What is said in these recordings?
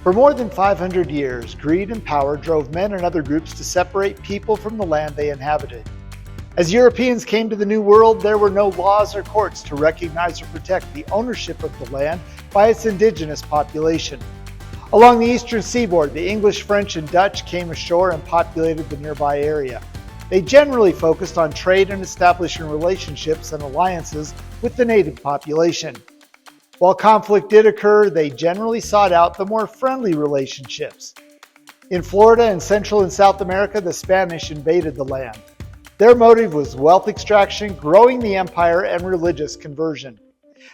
For more than 500 years, greed and power drove men and other groups to separate people from the land they inhabited. As Europeans came to the New World, there were no laws or courts to recognize or protect the ownership of the land by its indigenous population. Along the eastern seaboard, the English, French, and Dutch came ashore and populated the nearby area. They generally focused on trade and establishing relationships and alliances with the native population. While conflict did occur, they generally sought out the more friendly relationships. In Florida and Central and South America, the Spanish invaded the land. Their motive was wealth extraction, growing the empire, and religious conversion.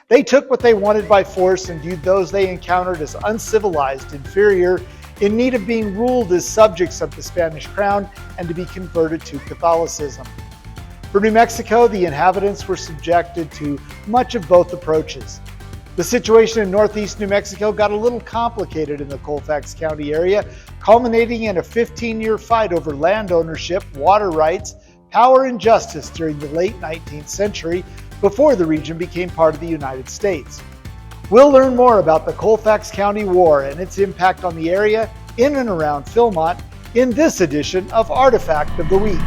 They took what they wanted by force and viewed those they encountered as uncivilized, inferior, in need of being ruled as subjects of the Spanish crown and to be converted to Catholicism. For New Mexico, the inhabitants were subjected to much of both approaches. The situation in northeast New Mexico got a little complicated in the Colfax County area, culminating in a 15-year fight over land ownership, water rights, power, and justice during the late 19th century before the region became part of the United States. We'll learn more about the Colfax County War and its impact on the area in and around Philmont in this edition of Artifact of the Week.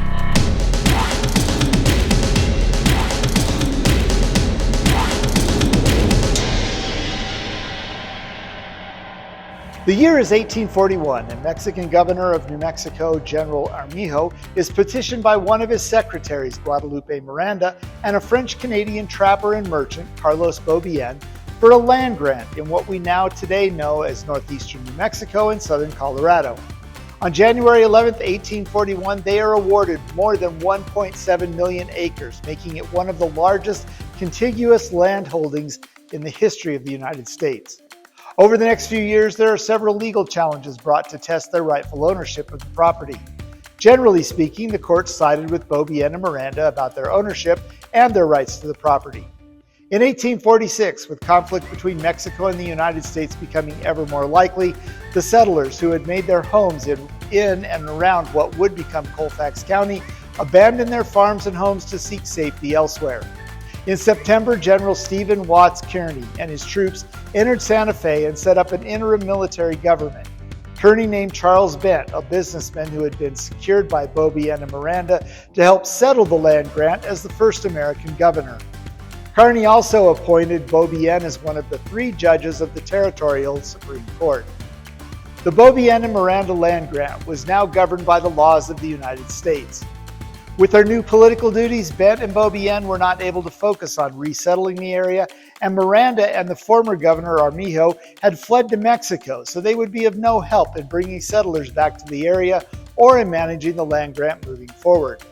The year is 1841, and Mexican governor of New Mexico, General Armijo, is petitioned by one of his secretaries, Beaubien Miranda, and a French-Canadian trapper and merchant, Carlos Beaubien, for a land grant in what we now today know as northeastern New Mexico and southern Colorado. On January 11, 1841, they are awarded more than 1.7 million acres, making it one of the largest contiguous land holdings in the history of the United States. Over the next few years, there are several legal challenges brought to test their rightful ownership of the property. Generally speaking, the courts sided with Beaubien and Miranda about their ownership and their rights to the property. In 1846, with conflict between Mexico and the United States becoming ever more likely, the settlers who had made their homes in and around what would become Colfax County abandoned their farms and homes to seek safety elsewhere. In September, General Stephen Watts Kearny and his troops entered Santa Fe and set up an interim military government. Kearny named Charles Bent, a businessman who had been secured by Beaubien and Miranda, to help settle the land grant as the first American governor. Kearny also appointed Beaubien as one of the 3 judges of the Territorial Supreme Court. The Beaubien and Miranda Land Grant was now governed by the laws of the United States. With their new political duties, Bent and Beaubien were not able to focus on resettling the area, and Miranda and the former governor Armijo had fled to Mexico, so they would be of no help in bringing settlers back to the area or in managing the land grant moving forward.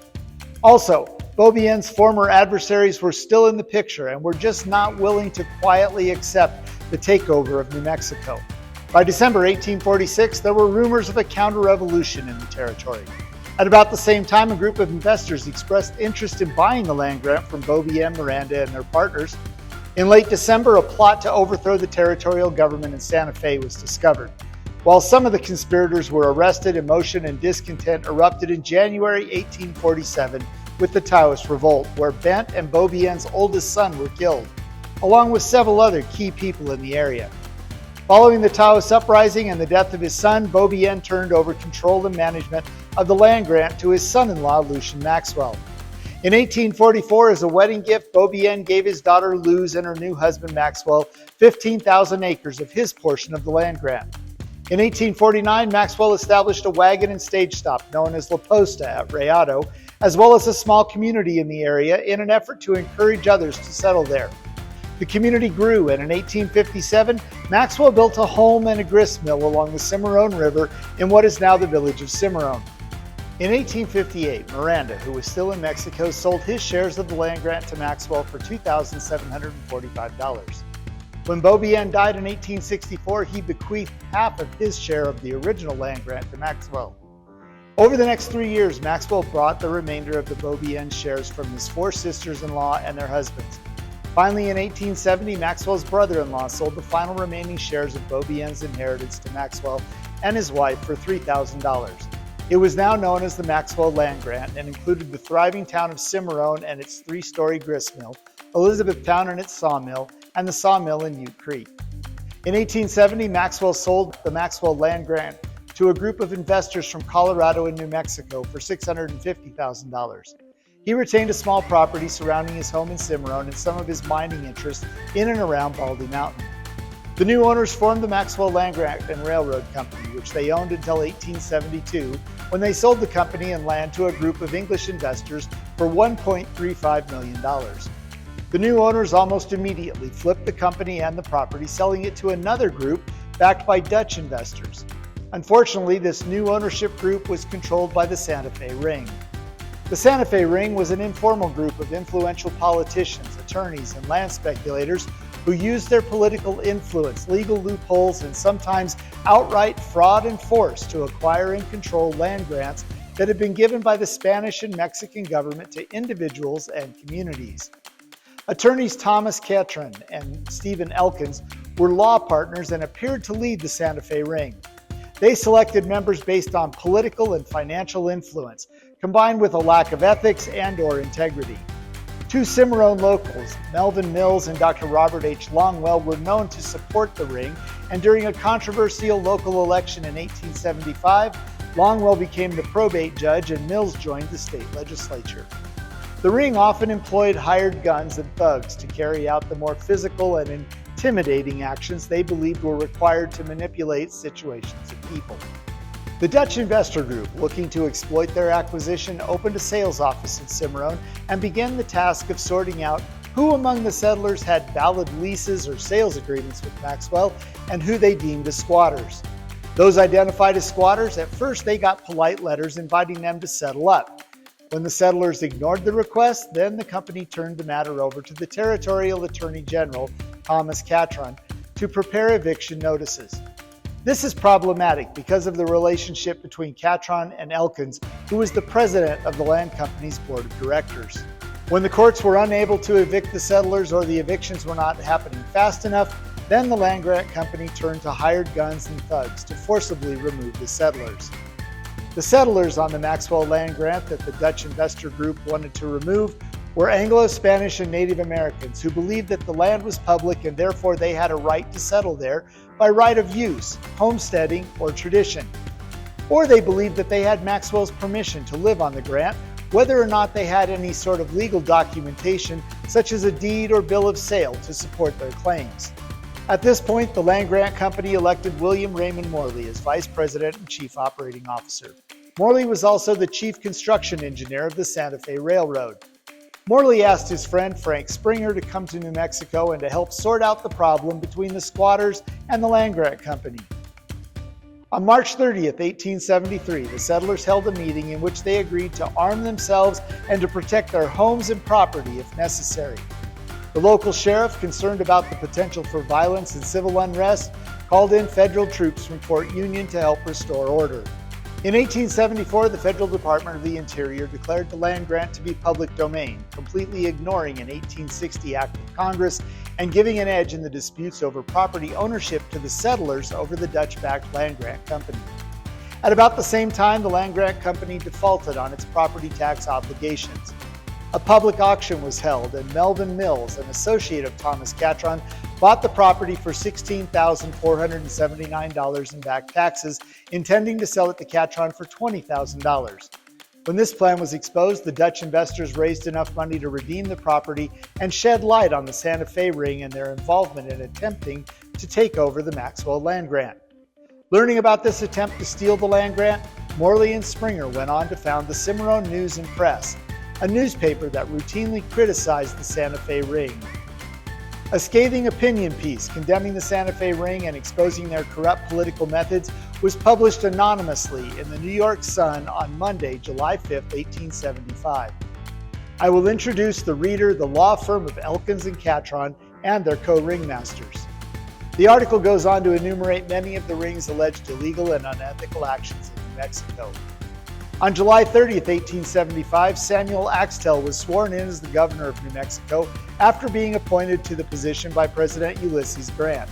Also, Beaubien's former adversaries were still in the picture and were just not willing to quietly accept the takeover of New Mexico. By December 1846, there were rumors of a counter-revolution in the territory. At about the same time, a group of investors expressed interest in buying the land grant from Beaubien, Miranda, and their partners. In late December, a plot to overthrow the territorial government in Santa Fe was discovered. While some of the conspirators were arrested, emotion and discontent erupted in January 1847 with the Taos revolt, where Bent and Beaubien's oldest son were killed, along with several other key people in the area. Following the Taos uprising and the death of his son, Beaubien turned over control and management of the land grant to his son-in-law, Lucien Maxwell. In 1844, as a wedding gift, Beaubien gave his daughter Luz and her new husband Maxwell 15,000 acres of his portion of the land grant. In 1849, Maxwell established a wagon and stage stop known as La Posta at Rayado, as well as a small community in the area in an effort to encourage others to settle there. The community grew, and in 1857, Maxwell built a home and a grist mill along the Cimarron River in what is now the village of Cimarron. In 1858, Miranda, who was still in Mexico, sold his shares of the land grant to Maxwell for $2,745. When Beaubien died in 1864, he bequeathed half of his share of the original land grant to Maxwell. Over the next 3 years, Maxwell bought the remainder of the Beaubien shares from his 4 sisters-in-law and their husbands. Finally, in 1870, Maxwell's brother-in-law sold the final remaining shares of Beaubien's inheritance to Maxwell and his wife for $3,000. It was now known as the Maxwell Land Grant and included the thriving town of Cimarron and its 3-story grist mill, Elizabethtown and its sawmill, and the sawmill in Ute Creek. In 1870, Maxwell sold the Maxwell Land Grant to a group of investors from Colorado and New Mexico for $650,000. He retained a small property surrounding his home in Cimarron and some of his mining interests in and around Baldy Mountain. The new owners formed the Maxwell Land Grant and Railroad Company, which they owned until 1872, when they sold the company and land to a group of English investors for $1.35 million. The new owners almost immediately flipped the company and the property, selling it to another group backed by Dutch investors. Unfortunately, this new ownership group was controlled by the Santa Fe Ring. The Santa Fe Ring was an informal group of influential politicians, attorneys, and land speculators who used their political influence, legal loopholes, and sometimes outright fraud and force to acquire and control land grants that had been given by the Spanish and Mexican government to individuals and communities. Attorneys Thomas Catron and Stephen Elkins were law partners and appeared to lead the Santa Fe Ring. They selected members based on political and financial influence, combined with a lack of ethics and/or integrity. Two Cimarron locals, Melvin Mills and Dr. Robert H. Longwell, were known to support the ring, and during a controversial local election in 1875, Longwell became the probate judge and Mills joined the state legislature. The ring often employed hired guns and thugs to carry out the more physical and intimidating actions they believed were required to manipulate situations of people. The Dutch investor group, looking to exploit their acquisition, opened a sales office in Cimarron and began the task of sorting out who among the settlers had valid leases or sales agreements with Maxwell and who they deemed as squatters. Those identified as squatters, at first they got polite letters inviting them to settle up. When the settlers ignored the request, then the company turned the matter over to the Territorial Attorney General, Thomas Catron, to prepare eviction notices. This is problematic because of the relationship between Catron and Elkins, who was the president of the land company's board of directors. When the courts were unable to evict the settlers or the evictions were not happening fast enough, then the land grant company turned to hired guns and thugs to forcibly remove the settlers. The settlers on the Maxwell Land Grant that the Dutch investor group wanted to remove were Anglo-Spanish and Native Americans who believed that the land was public and therefore they had a right to settle there by right of use, homesteading, or tradition. Or they believed that they had Maxwell's permission to live on the grant, whether or not they had any sort of legal documentation, such as a deed or bill of sale, to support their claims. At this point, the Land Grant Company elected William Raymond Morley as Vice President and Chief Operating Officer. Morley was also the Chief Construction Engineer of the Santa Fe Railroad. Morley asked his friend Frank Springer to come to New Mexico and to help sort out the problem between the squatters and the Land Grant Company. On March 30th, 1873, the settlers held a meeting in which they agreed to arm themselves and to protect their homes and property if necessary. The local sheriff, concerned about the potential for violence and civil unrest, called in federal troops from Fort Union to help restore order. In 1874, the Federal Department of the Interior declared the land grant to be public domain, completely ignoring an 1860 act of Congress and giving an edge in the disputes over property ownership to the settlers over the Dutch-backed Land Grant Company. At about the same time, the Land Grant Company defaulted on its property tax obligations. A public auction was held, and Melvin Mills, an associate of Thomas Catron, bought the property for $16,479 in back taxes, intending to sell it to Catron for $20,000. When this plan was exposed, the Dutch investors raised enough money to redeem the property and shed light on the Santa Fe Ring and their involvement in attempting to take over the Maxwell Land Grant. Learning about this attempt to steal the land grant, Morley and Springer went on to found the Cimarron News and Press, a newspaper that routinely criticized the Santa Fe Ring. A scathing opinion piece condemning the Santa Fe Ring and exposing their corrupt political methods was published anonymously in the New York Sun on Monday, July 5, 1875. I will introduce the reader the law firm of Elkins and Catron and their co-ringmasters. The article goes on to enumerate many of the ring's alleged illegal and unethical actions in New Mexico. On July 30, 1875, Samuel Axtell was sworn in as the governor of New Mexico after being appointed to the position by President Ulysses Grant.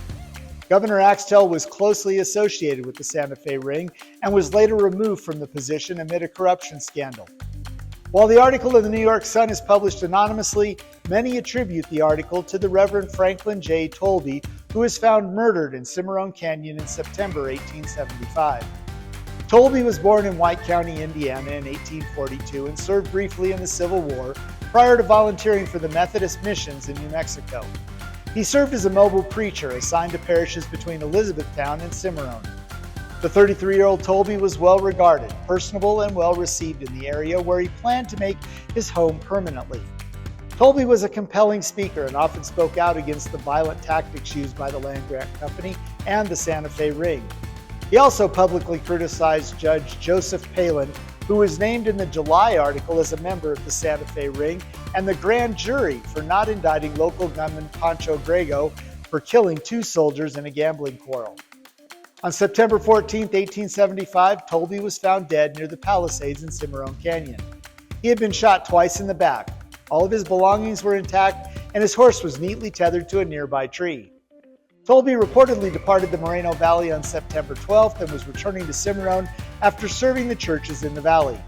Governor Axtell was closely associated with the Santa Fe Ring and was later removed from the position amid a corruption scandal. While the article in the New York Sun is published anonymously, many attribute the article to the Reverend Franklin J. Tolby, who was found murdered in Cimarron Canyon in September 1875. Tolby was born in White County, Indiana in 1842 and served briefly in the Civil War prior to volunteering for the Methodist missions in New Mexico. He served as a mobile preacher assigned to parishes between Elizabethtown and Cimarron. The 33-year-old Tolby was well regarded, personable, and well received in the area where he planned to make his home permanently. Tolby was a compelling speaker and often spoke out against the violent tactics used by the Land Grant Company and the Santa Fe Ring. He also publicly criticized Judge Joseph Palin, who was named in the July article as a member of the Santa Fe Ring, and the grand jury for not indicting local gunman Pancho Grego for killing 2 soldiers in a gambling quarrel. On September 14, 1875, Tolby was found dead near the Palisades in Cimarron Canyon. He had been shot twice in the back. All of his belongings were intact, and his horse was neatly tethered to a nearby tree. Tolby reportedly departed the Moreno Valley on September 12th and was returning to Cimarron after serving the churches in the valley.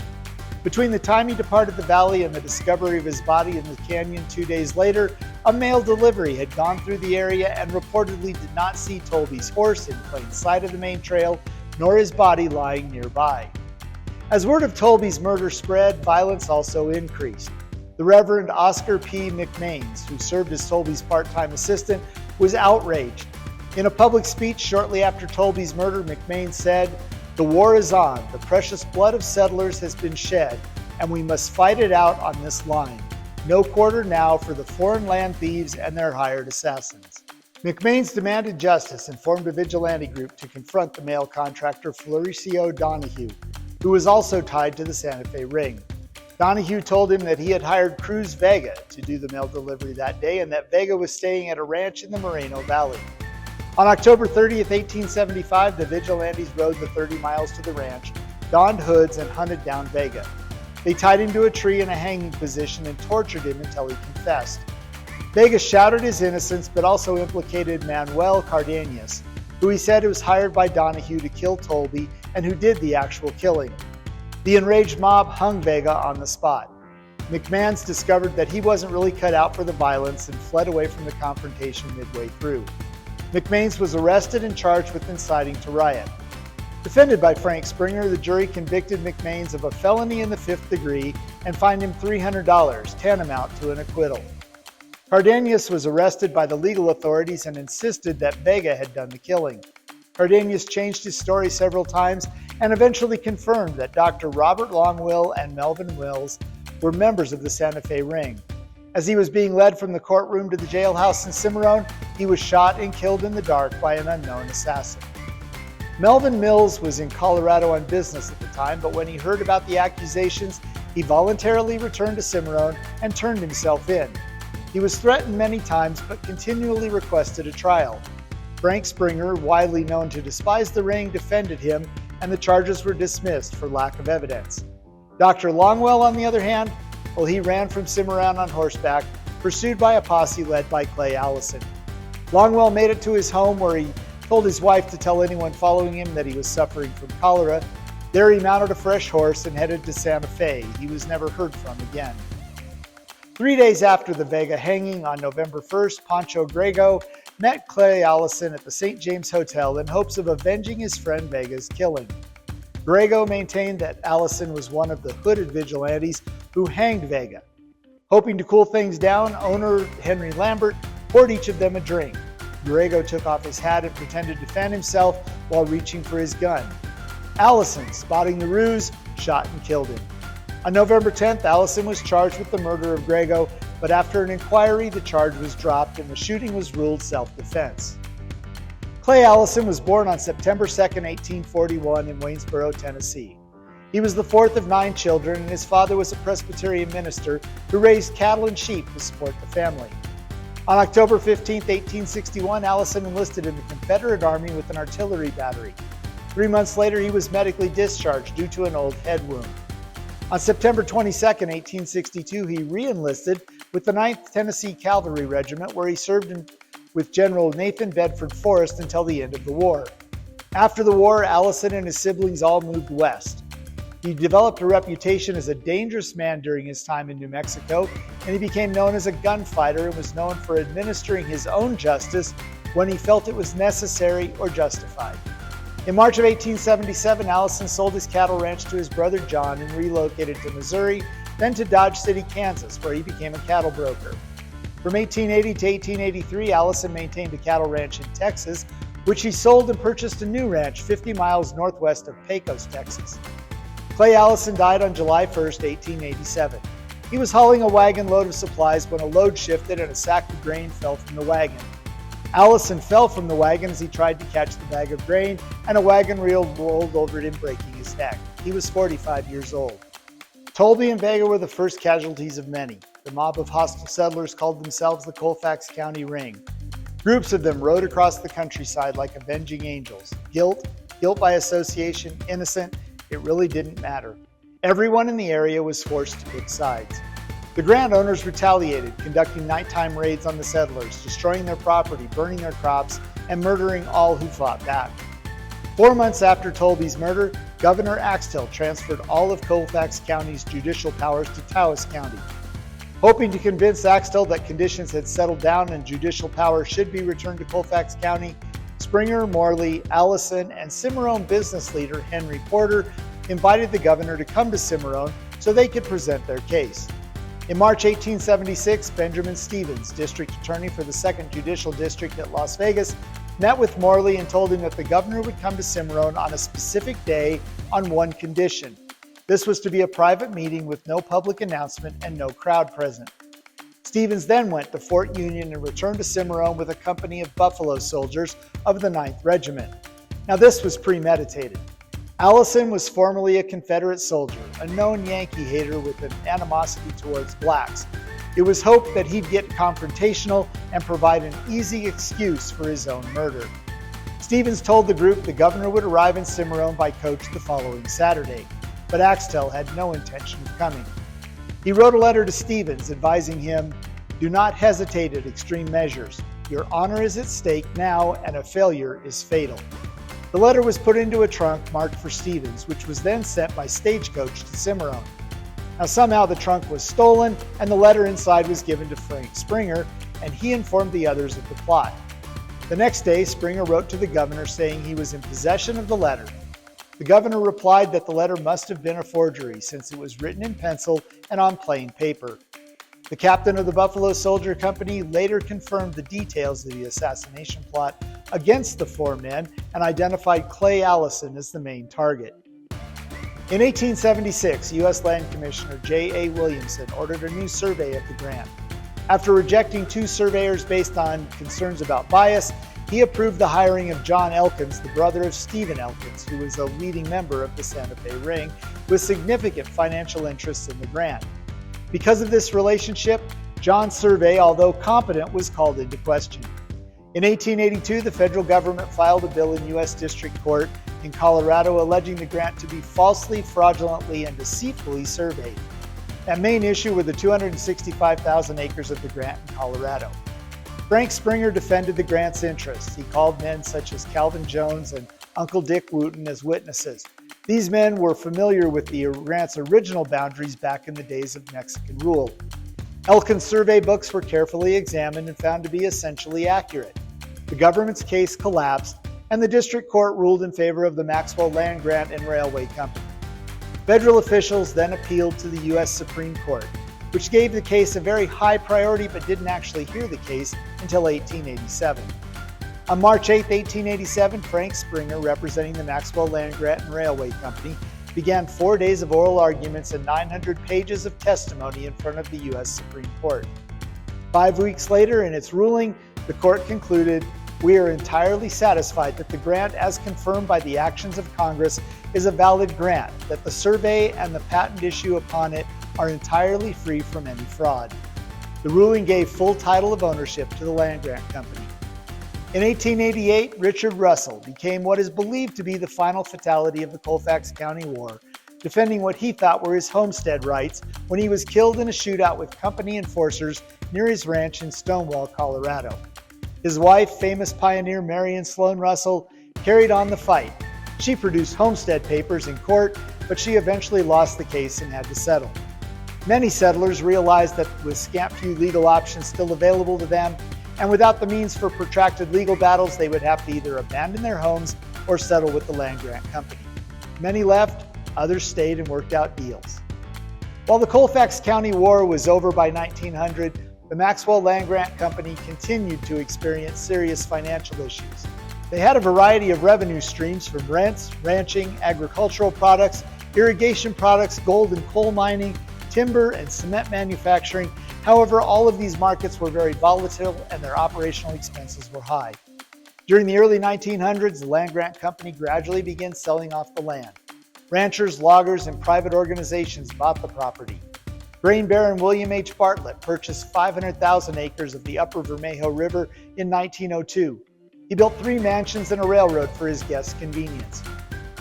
Between the time he departed the valley and the discovery of his body in the canyon 2 days later, a mail delivery had gone through the area and reportedly did not see Tolby's horse in plain sight of the main trail, nor his body lying nearby. As word of Tolby's murder spread, violence also increased. The Reverend Oscar P. McMains, who served as Tolby's part-time assistant, was outraged. In a public speech shortly after Tolby's murder, McMains said, "The war is on, the precious blood of settlers has been shed, and we must fight it out on this line. No quarter now for the foreign land thieves and their hired assassins." McMains demanded justice and formed a vigilante group to confront the mail contractor Florencio Donahue, who was also tied to the Santa Fe Ring. Donahue told him that he had hired Cruz Vega to do the mail delivery that day and that Vega was staying at a ranch in the Moreno Valley. On October 30th, 1875, the vigilantes rode the 30 miles to the ranch, donned hoods, and hunted down Vega. They tied him to a tree in a hanging position and tortured him until he confessed. Vega shouted his innocence but also implicated Manuel Cardenas, who he said was hired by Donahue to kill Tolby and who did the actual killing. The enraged mob hung Vega on the spot. McMains discovered that he wasn't really cut out for the violence and fled away from the confrontation midway through. McMains was arrested and charged with inciting to riot. Defended by Frank Springer, the jury convicted McMains of a felony in the 5th degree and fined him $300, tantamount to an acquittal. Cardenas was arrested by the legal authorities and insisted that Vega had done the killing. Cardenas changed his story several times and eventually confirmed that Dr. Robert Longwill and Melvin Wills were members of the Santa Fe Ring. As he was being led from the courtroom to the jailhouse in Cimarron, he was shot and killed in the dark by an unknown assassin. Melvin Mills was in Colorado on business at the time, but when he heard about the accusations, he voluntarily returned to Cimarron and turned himself in. He was threatened many times, but continually requested a trial. Frank Springer, widely known to despise the ring, defended him, and the charges were dismissed for lack of evidence. Dr. Longwell, on the other hand, well, he ran from Cimarron on horseback, pursued by a posse led by Clay Allison. Longwell made it to his home where he told his wife to tell anyone following him that he was suffering from cholera. There he mounted a fresh horse and headed to Santa Fe. He was never heard from again. 3 days after the Vega hanging on November 1st, Pancho Grego met Clay Allison at the St. James Hotel in hopes of avenging his friend Vega's killing. Grego maintained that Allison was one of the hooded vigilantes who hanged Vega. Hoping to cool things down, owner Henry Lambert poured each of them a drink. Grego took off his hat and pretended to fan himself while reaching for his gun. Allison, spotting the ruse, shot and killed him. On November 10th, Allison was charged with the murder of Grego, but after an inquiry, the charge was dropped and the shooting was ruled self-defense. Clay Allison was born on September 2, 1841 in Waynesboro, Tennessee. He was the 4th of 9 children, and his father was a Presbyterian minister who raised cattle and sheep to support the family. On October 15, 1861, Allison enlisted in the Confederate Army with an artillery battery. 3 months later, he was medically discharged due to an old head wound. On September 22, 1862, he re-enlisted with the 9th Tennessee Cavalry Regiment, where he served with General Nathan Bedford Forrest until the end of the war. After the war, Allison and his siblings all moved west. He developed a reputation as a dangerous man during his time in New Mexico, and he became known as a gunfighter and was known for administering his own justice when he felt it was necessary or justified. In March of 1877, Allison sold his cattle ranch to his brother John and relocated to Missouri, then to Dodge City, Kansas, where he became a cattle broker. From 1880 to 1883, Allison maintained a cattle ranch in Texas, which he sold and purchased a new ranch 50 miles northwest of Pecos, Texas. Clay Allison died on July 1, 1887. He was hauling a wagon load of supplies when a load shifted and a sack of grain fell from the wagon. Allison fell from the wagon as he tried to catch the bag of grain, and a wagon wheel rolled over him, breaking his neck. He was 45 years old. Tolby and Vega were the first casualties of many. The mob of hostile settlers called themselves the Colfax County Ring. Groups of them rode across the countryside like avenging angels. Guilt by association, innocent, it really didn't matter. Everyone in the area was forced to pick sides. The grant owners retaliated, conducting nighttime raids on the settlers, destroying their property, burning their crops, and murdering all who fought back. 4 months after Tolby's murder, Governor Axtell transferred all of Colfax County's judicial powers to Taos County. Hoping to convince Axtell that conditions had settled down and judicial power should be returned to Colfax County, Springer, Morley, Allison, and Cimarron business leader Henry Porter invited the governor to come to Cimarron so they could present their case. In March 1876, Benjamin Stevens, district attorney for the 2nd Judicial District at Las Vegas, met with Morley and told him that the governor would come to Cimarron on a specific day on one condition. This was to be a private meeting with no public announcement and no crowd present. Stevens then went to Fort Union and returned to Cimarron with a company of Buffalo soldiers of the 9th Regiment. Now this was premeditated. Allison was formerly a Confederate soldier, a known Yankee hater with an animosity towards blacks. It was hoped that he'd get confrontational and provide an easy excuse for his own murder. Stevens told the group the governor would arrive in Cimarron by coach the following Saturday, but Axtell had no intention of coming. He wrote a letter to Stevens advising him, "Do not hesitate at extreme measures. Your honor is at stake now, and a failure is fatal." The letter was put into a trunk marked for Stevens, which was then sent by stagecoach to Cimarron. Now somehow the trunk was stolen, and the letter inside was given to Frank Springer, and he informed the others of the plot. The next day, Springer wrote to the governor saying he was in possession of the letter. The governor replied that the letter must have been a forgery since it was written in pencil and on plain paper. The captain of the Buffalo Soldier Company later confirmed the details of the assassination plot against the 4 men and identified Clay Allison as the main target. In 1876, U.S. Land Commissioner J.A. Williamson ordered a new survey of the grant. After rejecting 2 surveyors based on concerns about bias, he approved the hiring of John Elkins, the brother of Stephen Elkins, who was a leading member of the Santa Fe Ring with significant financial interests in the grant. Because of this relationship, John's survey, although competent, was called into question. In 1882, the federal government filed a bill in U.S. District Court in Colorado alleging the grant to be falsely, fraudulently, and deceitfully surveyed. That main issue were the 265,000 acres of the grant in Colorado. Frank Springer defended the grant's interests. He called men such as Calvin Jones and Uncle Dick Wooten as witnesses. These men were familiar with the grant's original boundaries back in the days of Mexican rule. Elkin's survey books were carefully examined and found to be essentially accurate. The government's case collapsed, and the district court ruled in favor of the Maxwell Land Grant and Railway Company. Federal officials then appealed to the U.S. Supreme Court, which gave the case a very high priority but didn't actually hear the case until 1887. On March 8, 1887, Frank Springer, representing the Maxwell Land Grant and Railway Company, began 4 days of oral arguments and 900 pages of testimony in front of the U.S. Supreme Court. 5 weeks later, in its ruling, the court concluded, "We are entirely satisfied that the grant, as confirmed by the actions of Congress, is a valid grant, that the survey and the patent issue upon it are entirely free from any fraud." The ruling gave full title of ownership to the Land Grant Company. In 1888, Richard Russell became what is believed to be the final fatality of the Colfax County War, defending what he thought were his homestead rights when he was killed in a shootout with company enforcers near his ranch in Stonewall, Colorado. His wife, famous pioneer Marion Sloan Russell, carried on the fight. She produced homestead papers in court, but she eventually lost the case and had to settle. Many settlers realized that with scant few legal options still available to them, and without the means for protracted legal battles, they would have to either abandon their homes or settle with the Land Grant Company. Many left, others stayed and worked out deals. While the Colfax County War was over by 1900, the Maxwell Land Grant Company continued to experience serious financial issues. They had a variety of revenue streams from rents, ranching, agricultural products, irrigation products, gold and coal mining, timber, and cement manufacturing. However, all of these markets were very volatile and their operational expenses were high. During the early 1900s, the Land Grant Company gradually began selling off the land. Ranchers, loggers, and private organizations bought the property. Grain Baron William H. Bartlett purchased 500,000 acres of the upper Vermejo River in 1902. He built 3 mansions and a railroad for his guests' convenience.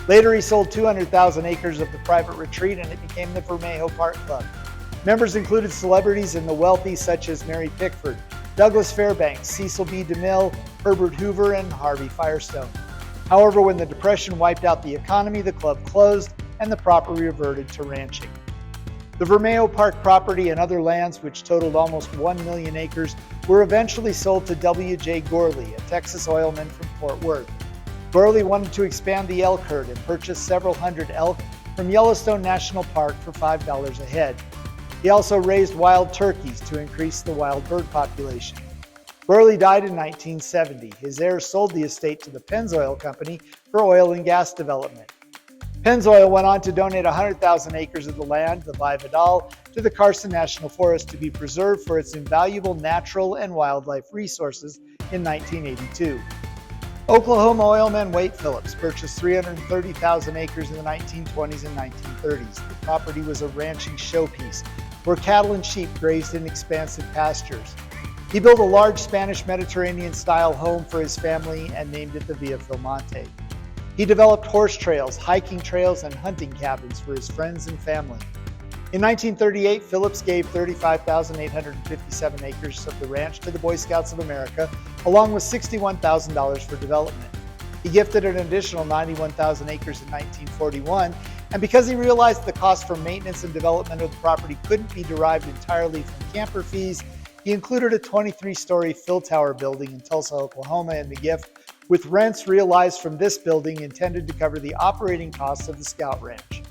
Later, he sold 200,000 acres of the private retreat and it became the Vermejo Park Club. Members included celebrities and the wealthy such as Mary Pickford, Douglas Fairbanks, Cecil B. DeMille, Herbert Hoover, and Harvey Firestone. However, when the Depression wiped out the economy, the club closed and the property reverted to ranching. The Vermejo Park property and other lands, which totaled almost 1 million acres, were eventually sold to W.J. Gorley, a Texas oilman from Fort Worth. Gorley wanted to expand the elk herd and purchased several hundred elk from Yellowstone National Park for $5 a head. He also raised wild turkeys to increase the wild bird population. Gorley died in 1970. His heirs sold the estate to the Pennzoil Company for oil and gas development. Pennzoil went on to donate 100,000 acres of the land, the Valle Vidal, to the Carson National Forest to be preserved for its invaluable natural and wildlife resources in 1982. Oklahoma oilman Wade Phillips purchased 330,000 acres in the 1920s and 1930s. The property was a ranching showpiece where cattle and sheep grazed in expansive pastures. He built a large Spanish Mediterranean-style home for his family and named it the Via Philmonte. He developed horse trails, hiking trails, and hunting cabins for his friends and family. In 1938, Phillips gave 35,857 acres of the ranch to the Boy Scouts of America, along with $61,000 for development. He gifted an additional 91,000 acres in 1941, and because he realized the cost for maintenance and development of the property couldn't be derived entirely from camper fees, he included a 23-story Phil Tower building in Tulsa, Oklahoma in the gift, with rents realized from this building intended to cover the operating costs of the Scout Ranch.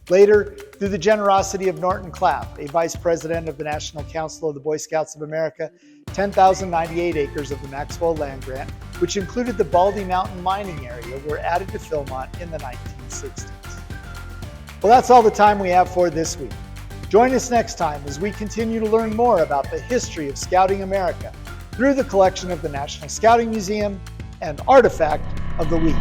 Later, through the generosity of Norton Clapp, a vice president of the National Council of the Boy Scouts of America, 10,098 acres of the Maxwell Land Grant, which included the Baldy Mountain mining area, were added to Philmont in the 1960s. Well, that's all the time we have for this week. Join us next time as we continue to learn more about the history of Scouting America through the collection of the National Scouting Museum and Artifact of the Week.